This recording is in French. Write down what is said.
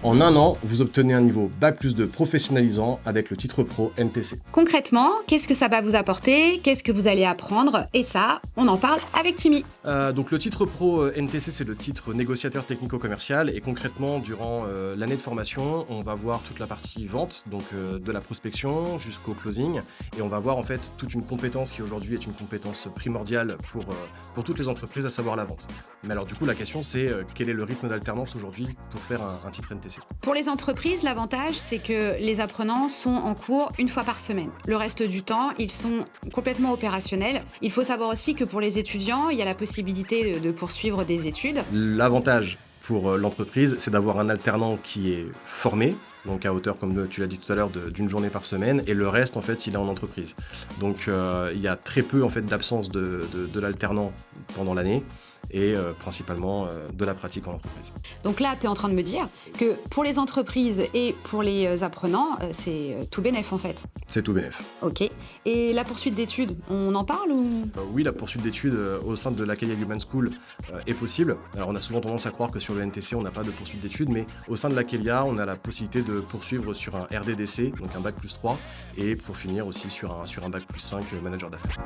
En un an, vous obtenez un niveau Bac+2 professionnalisant avec le titre pro NTC. Concrètement, qu'est-ce que ça va vous apporter? Qu'est-ce que vous allez apprendre? Et ça, on en parle avec Timmy. Donc le titre pro NTC, c'est le titre négociateur technico-commercial, et concrètement, durant l'année de formation, on va voir toute la partie vente, donc de la prospection jusqu'au closing, et on va voir en fait toute une compétence qui aujourd'hui est une compétence primordiale pour toutes les entreprises, à savoir la vente. Mais alors du coup, la question c'est quel est le rythme d'alternance aujourd'hui pour faire un titre NTC? Pour les entreprises, l'avantage, c'est que les apprenants sont en cours une fois par semaine. Le reste du temps, ils sont complètement opérationnels. Il faut savoir aussi que pour les étudiants, il y a la possibilité de poursuivre des études. L'avantage pour l'entreprise, c'est d'avoir un alternant qui est formé, donc à hauteur, comme tu l'as dit tout à l'heure, d'une journée par semaine, et le reste, en fait, il est en entreprise. Donc il y a très peu en fait, d'absence de l'alternant pendant l'année, et principalement de la pratique en entreprise. Donc là, tu es en train de me dire que pour les entreprises et pour les apprenants, c'est tout bénef en fait. C'est tout bénef. Ok. Et la poursuite d'études, on en parle ou... Oui, la poursuite d'études au sein de l'Acadia Human School est possible. Alors on a souvent tendance à croire que sur le NTC, on n'a pas de poursuite d'études, mais au sein de l'Acadia, on a la possibilité de poursuivre sur un RDDC, donc un Bac+3, et pour finir aussi sur un Bac+5 manager d'affaires.